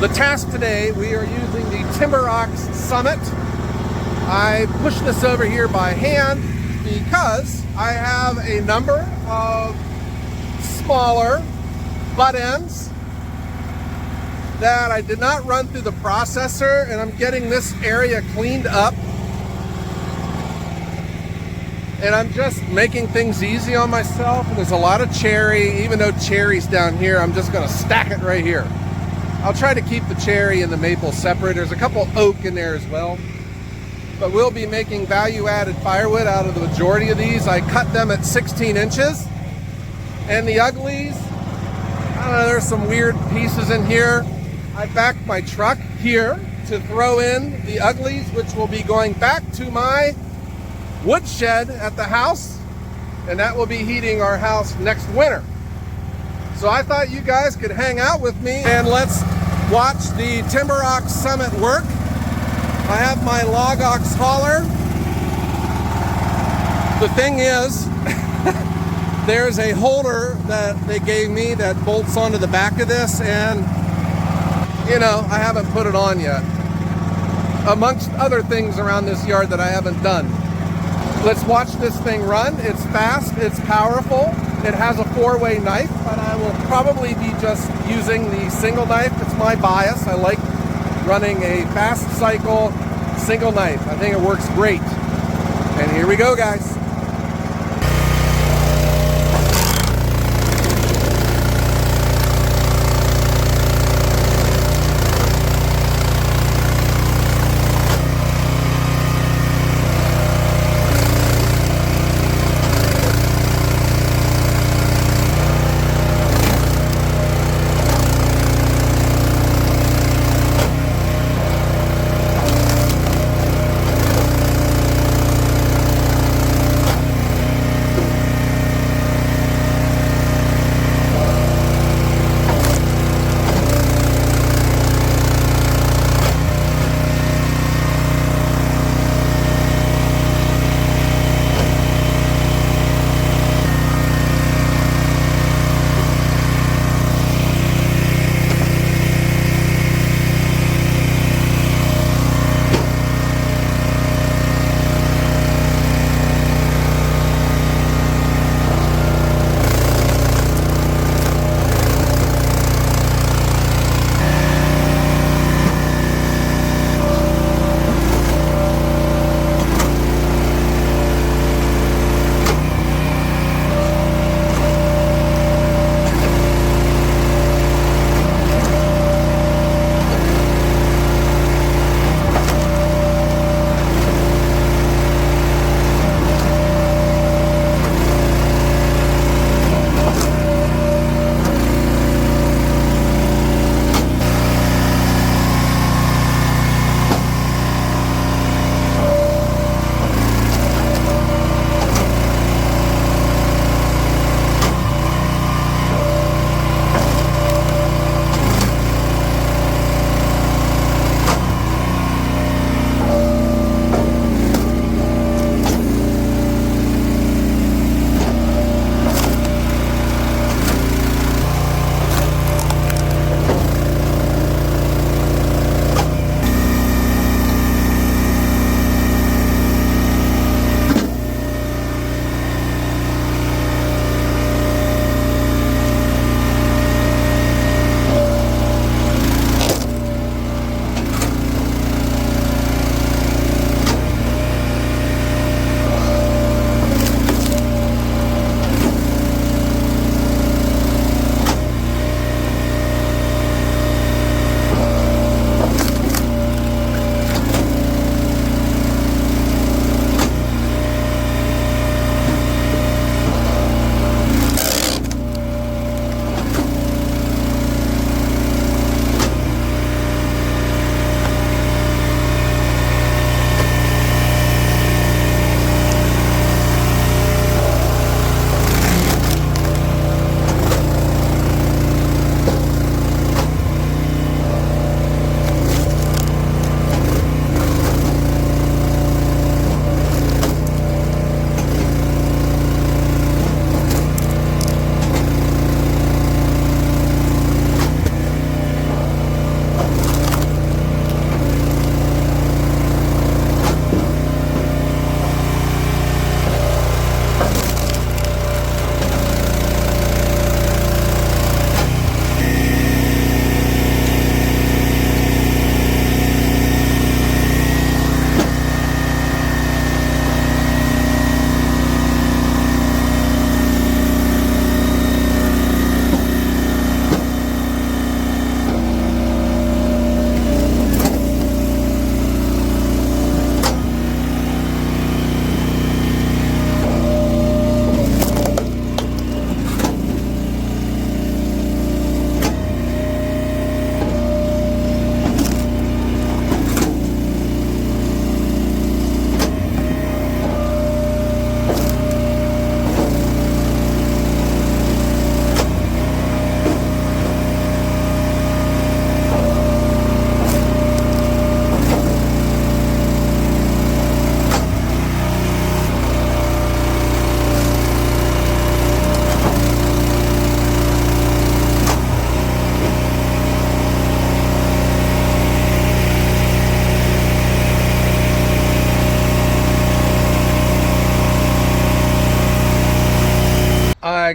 The task today, we are using the TimberOx Summit. I pushed this over here by hand because I have a number of smaller butt ends that I did not run through the processor, and I'm getting this area cleaned up. And I'm just making things easy on myself. And there's a lot of cherry, even though cherry's down here, I'm just gonna stack it right here. I'll try to keep the cherry and the maple separate. There's a couple oak in there as well. But we'll be making value-added firewood out of the majority of these. I cut them at 16 inches. And the uglies, I don't know, there's some weird pieces in here. I backed my truck here to throw in the uglies, which will be going back to my woodshed at the house, and that will be heating our house next winter. So I thought you guys could hang out with me and let's watch the TimberOx Summit work. I have my LogOx hauler. The thing is, there's a holder that they gave me that bolts onto the back of this, and you know, I haven't put it on yet, amongst other things around this yard that I haven't done. Let's watch this thing run. It's fast, it's powerful. It has a 4-way knife, but I will probably be just using the single knife. It's my bias. I like running a fast cycle single knife. I think it works great. And here we go, guys.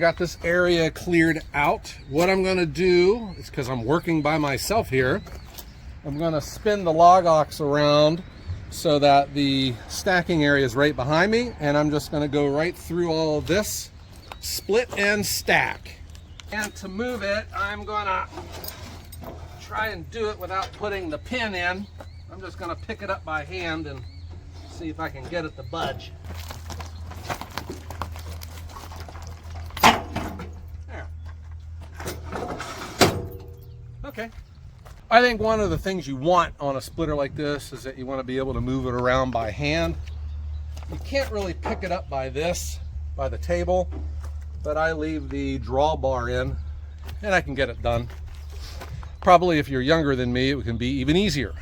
got this area cleared out. What I'm gonna do is, because I'm working by myself here, I'm gonna spin the log ox around so that the stacking area is right behind me, and I'm just gonna go right through all of this, split and stack. And to move it, I'm gonna try and do it without putting the pin in. I'm just gonna pick it up by hand and see if I can get it to budge. There. Okay. I think one of the things you want on a splitter like this is that you want to be able to move it around by hand. You can't really pick it up by the table, but I leave the drawbar in and I can get it done. Probably if you're younger than me, it can be even easier.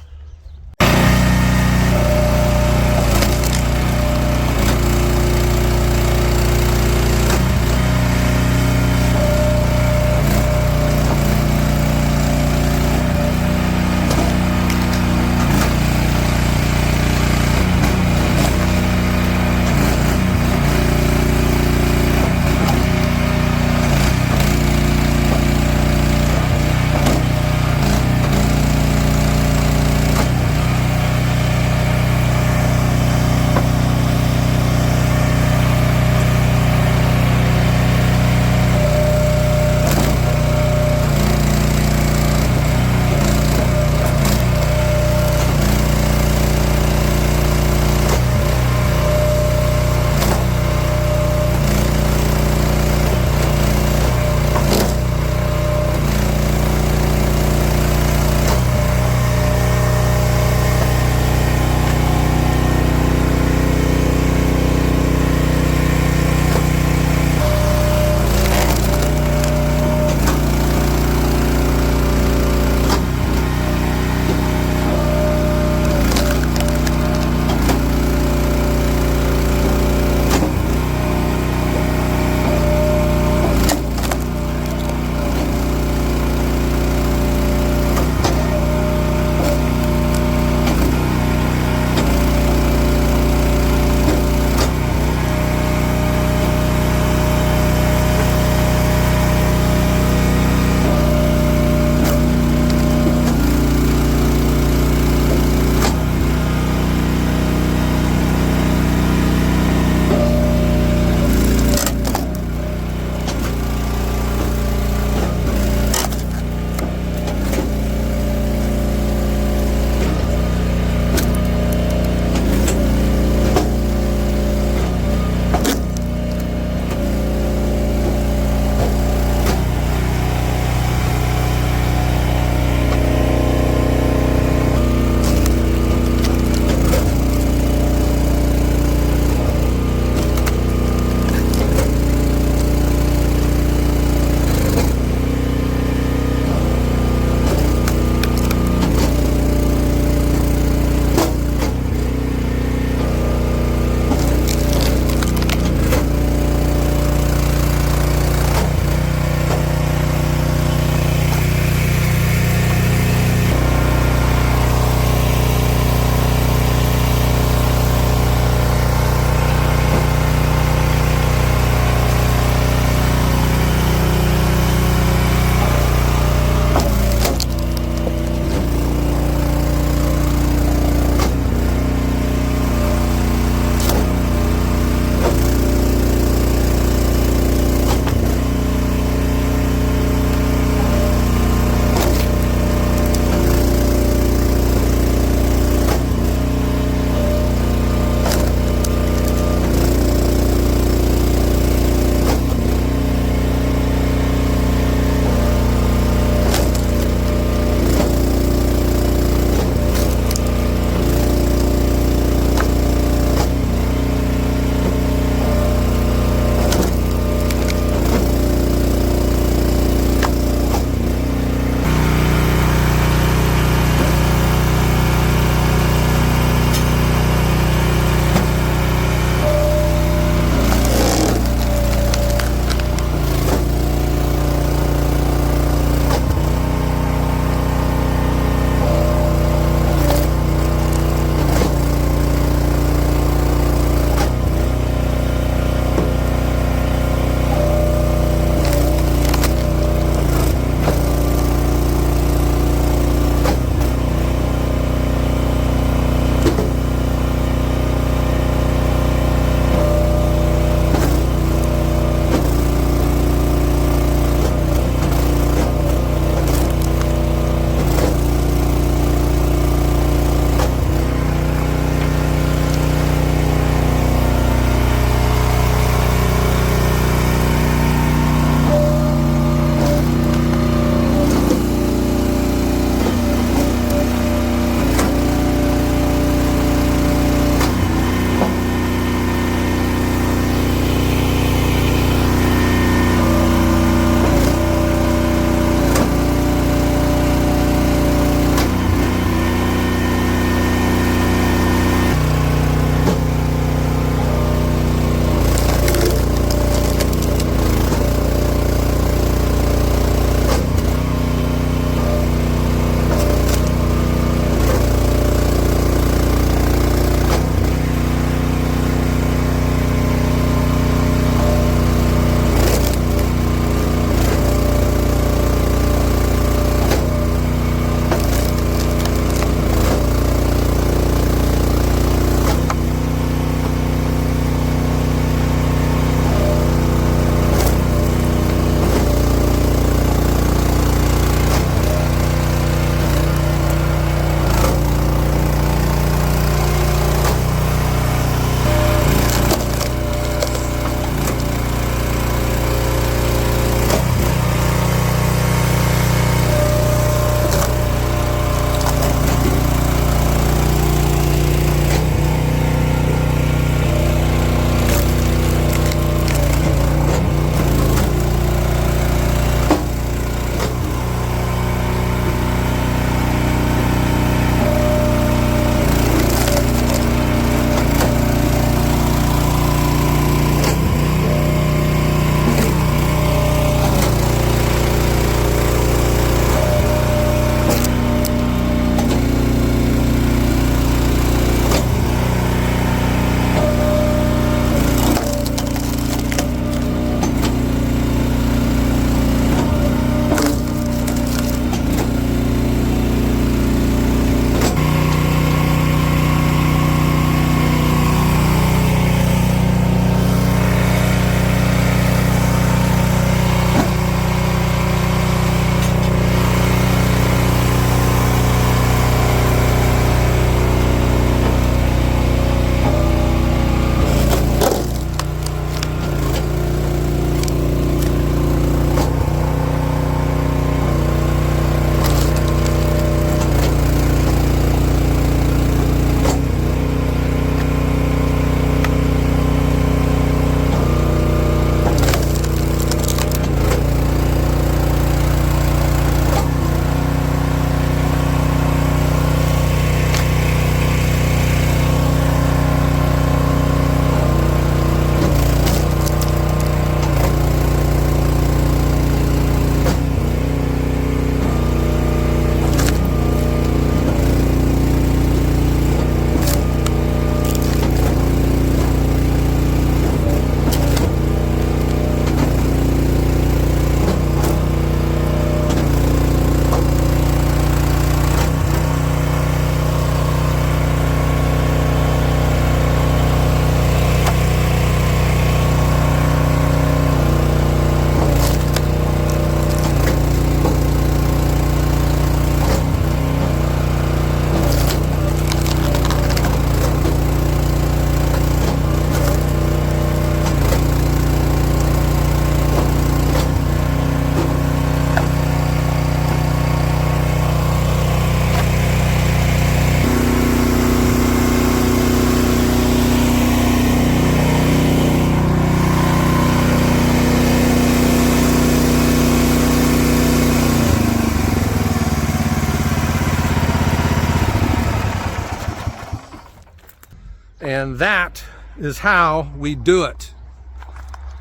And that is how we do it.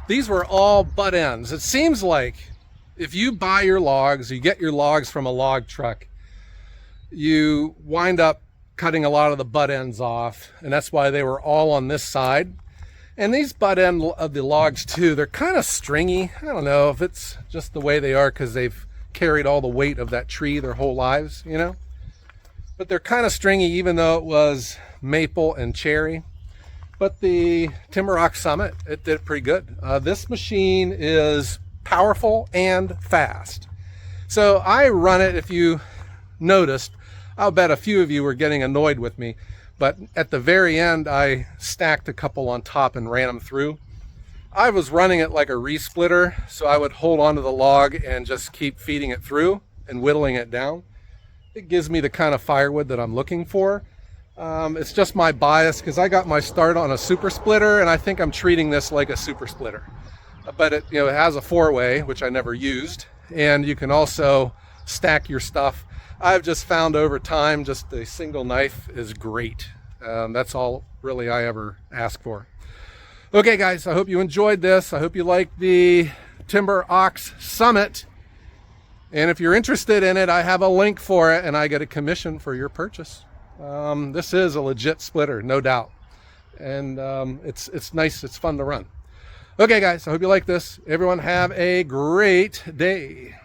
These were all butt ends. It seems like if you buy your logs, you get your logs from a log truck, you wind up cutting a lot of the butt ends off, and that's why they were all on this side. And these butt end of the logs too, they're kind of stringy. I don't know if it's just the way they are because they've carried all the weight of that tree their whole lives, you know? But they're kind of stringy even though it was maple and cherry. But the TimberOx Summit, it did pretty good. This machine is powerful and fast. So I run it, if you noticed, I'll bet a few of you were getting annoyed with me, but at the very end, I stacked a couple on top and ran them through. I was running it like a re-splitter, so I would hold onto the log and just keep feeding it through and whittling it down. It gives me the kind of firewood that I'm looking for. It's just my bias because I got my start on a super splitter, and I think I'm treating this like a super splitter. But it, it has a 4-way, which I never used, and you can also stack your stuff. I've just found over time just a single knife is great. That's all really I ever ask for. Okay guys, I hope you enjoyed this. I hope you liked the TimberOx Summit. And if you're interested in it, I have a link for it and I get a commission for your purchase. This is a legit splitter, no doubt. And it's nice, it's fun to run. Okay guys, I hope you like this. Everyone have a great day.